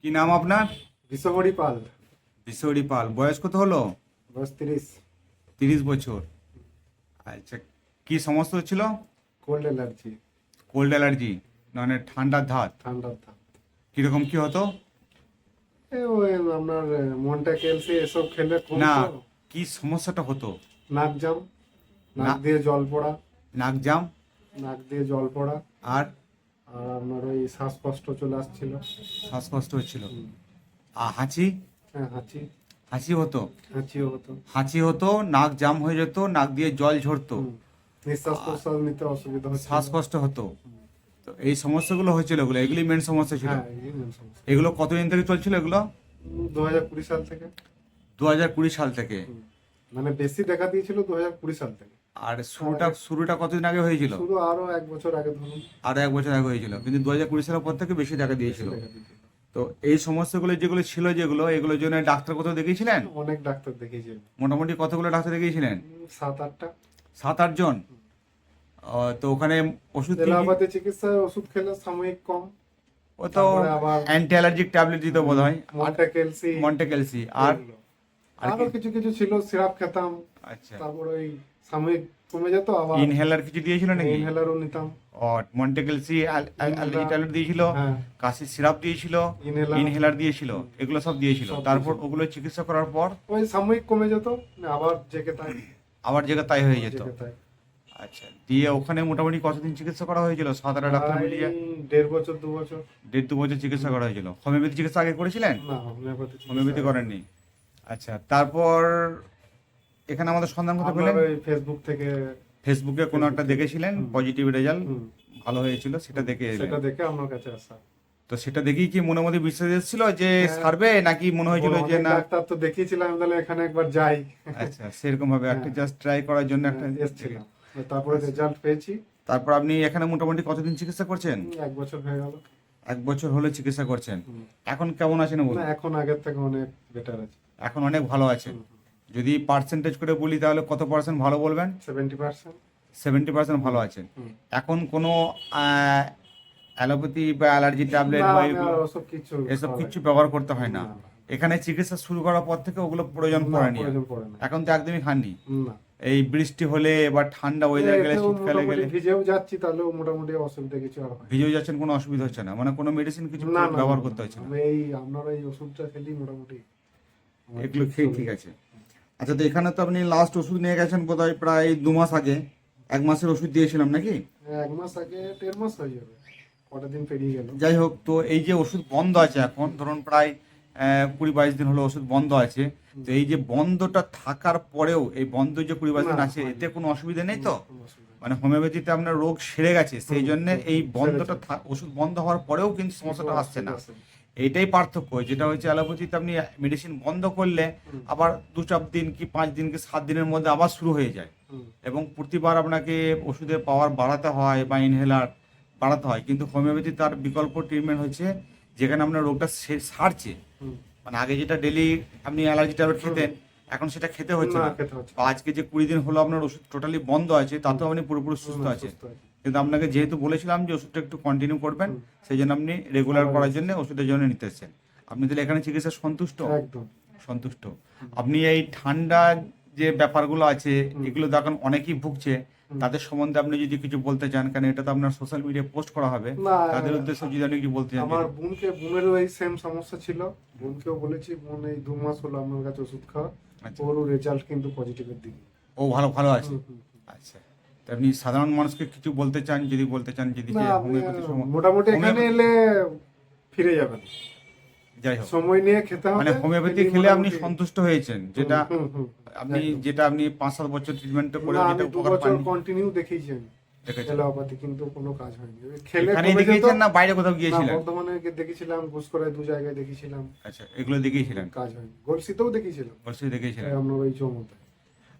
কি নাম আপনার? বিশ্বহরি পাল। বিশ্বহরি পাল। বয়স কত হলো? বয়স 30। 30 বছর। আচ্ছা, কি সমস্যা হচ্ছিল? Cold allergy. কোল্ড অ্যালার্জি মানে ঠান্ডার ধাত? ঠান্ডার ধাপ। কিরকম কি হতো? ওই আপনার মনটা ক্যালসি এসব খেলে না, কমতো। কি সমস্যাটা হতো? নাক জাম, নাক না, দিয়ে জল পড়া, নাক জাম। নাক দিয়ে জল পড়া। আর আর আপনার ওই শ্বাসকষ্ট চলে আসছিল। শ্বাসকষ্ট হচ্ছিল। হুম। আর হাঁচি? হ্যাঁ, হাঁচি, হাঁচি হতো? হাঁচিও হতো। হাঁচি হতো, নাক জাম হয়ে যেত, নাক দিয়ে জল ঝরতো, হুম। নিঃশ্বাস প্রশ্বাস নিতে অসুবিধা হচ্ছিল। শ্বাসকষ্ট হতো। তো এই সমস্যাগুলো হয়েছিল, এগুলি মেন সমস্যা ছিল। হ্যাঁ, এই main সমস্যা। এগুলো কতদিন থেকে চলছিল এগুলো? 2020 সাল থেকে। 2020 সাল থেকে। হুম। মানে বেশি দেখা দিয়েছিল 2020 সাল থেকে। আর শুরুটা কতদিন আগে হয়েছিল? শুধু আরো 1 বছর আগে ধরুন। আরো 1 বছর আগে হয়েছিল, কিন্তু 2020 সালের পর থেকে বেশি দেখা বেশি দিয়েছিল। দেখা দিয়েছিল। তো এই সমস্যাগুলো যেগুলো ছিল, এগুলোর জন্য ডাক্তার কোথাও দেখিয়েছিলেন? অনেক ডাক্তার দেখিয়েছি। মোটামুটি কতগুলো ডাক্তার দেখিয়েছিলেন? 7-8টা। 7-8 জন? তো ওখানে ওষুধ কি কি? এলোপ্যাথি চিকিৎসায় ওষুধ খেলে সাময়িক কম। ও তো তারপরে আবার অ্যান্টি অ্যালার্জিক ট্যাবলেট দিত বোধ হয়। মন্টেক্যালসি, মন্টেক্যালসি। আর এগুলো। আর আরো কি? কিছু কিছু ছিল, সিরাপ খেতাম। আচ্ছা, তারপর ওই সাময়িক কমে যেত, আবার ইনহেলার কিছু দিয়েছিল নাকি? ইনহেলারও নিতাম। ও, মন্টেক্যালসি অ্যালার্জি ট্যাবলেট দিয়েছিল, হ্যাঁ, কাশির সিরাপ দিয়েছিল, ইনহেলার। ইনহেলার দিয়েছিল, এগুলো সব দিয়েছিল। সব তারপর দিয়েছিল। ওগুলো চিকিৎসা করার পর ওই সাময়িক কমে যেত, আবার জেগে তাই। আবার জায়গা তাই হয়ে যেত। জেগে তাই। আচ্ছা, দিয়ে ওখানে মোটামুটি কতদিন চিকিৎসা করা হয়েছিল? 7-8 ডাক্তার প্রায় মিলিয়ে 1.5 বছর 2 বছর। 1.5-2 বছর চিকিৎসা করা হয়েছিল। হোমিওপ্যাথি চিকিৎসা আগে করেছিলেন? না, হোমিওপ্যাথি হোমিওপ্যাথি করেননি। আচ্ছা, তারপর এখানে আমাদের সন্ধান কথা আপনার পেলেন? ওই ফেসবুক থেকে। ফেসবুকে কোনো একটা দেখেছিলেন হুম। পজিটিভ রেজাল্ট, হুম। ভালো হয়েছিল, সেটা দেখে এলেন। সেটা দেখে আমার কাছে আসা। তো সেটা দেখেই কি মনে মধ্যে বিশ্বাস এসেছিল যে হ্যাঁ। সারবে, নাকি মনে হয়েছিল যে অনেক না? ডাক্তার তো দেখিয়েছিলাম, তাহলে এখানে একবার যাই। আচ্ছা, সেরকম ভাবে একটা হ্যাঁ। জাস্ট ট্রাই করার জন্য একটা এসছিলাম। তারপরে রেজাল্ট পেয়েছি। তারপর আপনি এখানে মোটামুটি কতদিন চিকিৎসা করছেন? 1 বছর হয়ে গেল। 1 বছর হলে চিকিৎসা করছেন। হুম। এখন কেমন আছেন না, বলুন? এখন আগের থেকে অনেক বেটার আছে। এখন অনেক ভালো আছেন। হুম, হুম। যদি পার্সেন্টেজ করে বলি তাহলে কত পার্সেন্ট ভালো বলবেন? 70%। 70% ভালো আছেন। হুম। এখন কোনো অ্যালোপ্যাথি বা অ্যালার্জি ট্যাবলেট না, বা আমি এগুলো আর ওসব কিছু এসব খাওয়া কিছু লাগে ব্যবহার করতে হয় না। না। না, এখানে চিকিৎসা শুরু করার পর থেকে ওগুলো প্রয়োজন না, পড়েনি আর। প্রয়োজন পড়ে না। এখন তো একদমই খাননি। না। এই বৃষ্টি হলে বা ঠান্ডা ওয়েদার গেলে, এতেও শীতকালে মোটামুটি গেলে ভিজেও যাচ্ছি, তাহলেও মোটামুটি অসুবিধা কিছু আর হয় না। ভিজেও যাচ্ছেন, কোনো অসুবিধা হচ্ছে না? মানে কোনো মেডিসিন কিছু না, না, ব্যবহার না, করতে না, হচ্ছে না? আমি এই আপনার এই ওষুধটা খেলি মোটামুটি আমার এগুলো খেয়ে চলে ঠিক যায়। আছে। আচ্ছা, তো এখানে তো আপনি লাস্ট ওষুধ নিয়ে গেছেন বোধহয় প্রায় 2 মাস আগে। 1 মাসের ওষুধ দিয়েছিলাম নাকি? 1 মাস আগে, 1.5 মাস হয়ে যাবে। কটা দিন পেরিয়ে গেল। যাই হোক, তো এই যে ওষুধ বন্ধ আছে এখন ধরুন প্রায় 20-22 দিন হলো ওষুধ বন্ধ আছে। তো এই যে বন্ধটা থাকার পরেও, এই বন্ধ যে 20-22 দিন না, আছে, হয়নি। এতে কোনো অসুবিধা নেই তো? কোনো অসুবিধা নেই। মানে হোমিওপ্যাথিতে আপনার রোগ সেরে গেছে, সেই জন্য এই বন্ধটা সেরেছে। ওষুধ বন্ধ হওয়ার পরেও কিন্তু সমস্যাটা কিন্তু আসছে না। আসে। এইটাই পার্থক্য। যেটা হচ্ছে অ্যালোপ্যাথিতে আপনি মেডিসিন বন্ধ করলে হুম, আবার 2-4 দিন কি 5 দিন কি 7 দিনের মধ্যে আবার শুরু হয়ে যায়, হুম, এবং প্রতিবার আপনাকে ওষুধের পাওয়ার বাড়াতে হয় বা ইনহেলার বাড়াতে হয়। কিন্তু হোমিওপ্যাথি তার বিকল্প ট্রিটমেন্ট হচ্ছে, যেখানে আপনার রোগটা সারছে। হুম। মানে আগে যেটা ডেলি আপনি অ্যালার্জি ট্যাবলেট খেতেন, এখন সেটা খেতে হচ্ছে না, না। খেতে হচ্ছে। বা আজকে যে 20 দিন হলো আপনার ওষুধ টোটালি বন্ধ আছে, তাতেও আপনি পুরোপুরি সুস্থ হুম, আছেন। সুস্থ আছে। কিন্তু আপনাকে যেহেতু বলেছিলাম যে ওষুধটা একটু কন্টিনিউ করবেন, হুম। সেই জন্য আপনি রেগুলার আবার করার জন্য ওষুধের জন্য নিতে এসেছেন। আপনি তাহলে এখানে চিকিৎসা সন্তুষ্ট? একদম। সন্তুষ্ট। আপনি এই ঠান্ডা যে ব্যাপারগুলো আছে, হুম, এগুলো দেখেন অনেকেই ভুগছে, হুম। তাদের সম্বন্ধে আপনি যদি কিছু বলতে চান, কারণ এটা তো আপনার সোশ্যাল মিডিয়ায় পোস্ট করা হবে, না, তাদের উদ্দেশ্যে যদি আপনি কিছু বলতে চান আমার যদি। বোনেরও এই সেম সমস্যা ছিল। বোনকেও বলেছি, বোন এই 2 মাস হলো আমার কাছে ওষুধ খাওয়া। আচ্ছা, ওরও রেজাল্ট কিন্তু পজিটিভের দিকে। ও ভালো ভালো আছে। হুম, হুম, হুম। আচ্ছা, তো আপনি সাধারণ মানুষকে কিছু বলতে চান, যদি বলতে চান, যদি না, যে আপনি হোমিওপ্যাথি মোটামুটি এখানে এলে ফিরে যাবেন। যাই হোক, সময় নিয়ে খেতে হবে। মানে হোমিওপ্যাথি খেলেই খেলে আপনি মোটামুটি। সন্তুষ্ট হয়েছেন, যেটা হুম, হুম, হুম। আপনি একদম। যেটা আপনি 5-7 বছর ট্রিটমেন্ট করে না, যেটা আমি উপকার 2 বছর পাননি, কন্টিনিউ দেখিয়েছি আমি দেখেছেন? এলোপ্যাথি, কিন্তু কোনো কাজ হয়নি। ওই খেলে এখানেই কমে যেত। দেখিয়েছেন না বাইরে কোথাও না, গিয়েছিলেন? বর্ধমানে গিয়ে দেখেছিলাম, ঘুষকরায় 2 জায়গায় দেখিয়েছিলাম। আচ্ছা, এগুলো দেখিয়েছিলেন? কাজ হয়নি। গলসিতেও দেখিয়েছিলাম। অবশ্যই দেখিয়েছিলেন। আমরা ওই জমতে।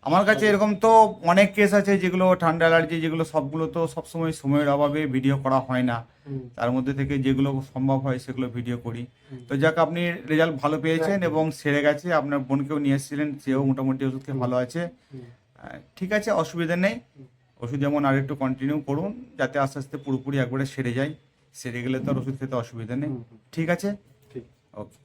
আমার কাছে এরকম তো অনেক কেস আছে, যেগুলো ঠান্ডা অ্যালার্জি, যেগুলো সবগুলো তো সবসময় সময়ের অভাবে ভিডিও করা হয় না। হুম, তার মধ্যে থেকে যেগুলো সম্ভব হয় সেগুলো ভিডিও করি। হুম। তো যাক, আপনি রেজাল্ট ভালো পেয়েছেন একদম। এবং সেরে গেছে। আপনার বোনকেও নিয়ে এসেছিলেন, সেও মোটামুটি ওষুধ খেয়ে হুম, ভালো আছে। হুম, ঠিক আছে, অসুবিধা নেই। হুম, ওষুধ যেমন আর একটু কন্টিনিউ করুন, যাতে আস্তে আস্তে পুরোপুরি একবারে সেরে যায়। সেরে গেলে তো আর ওষুধ খেতে অসুবিধা নেই। হুম, হুম। ঠিক আছে। ঠিক। ওকে।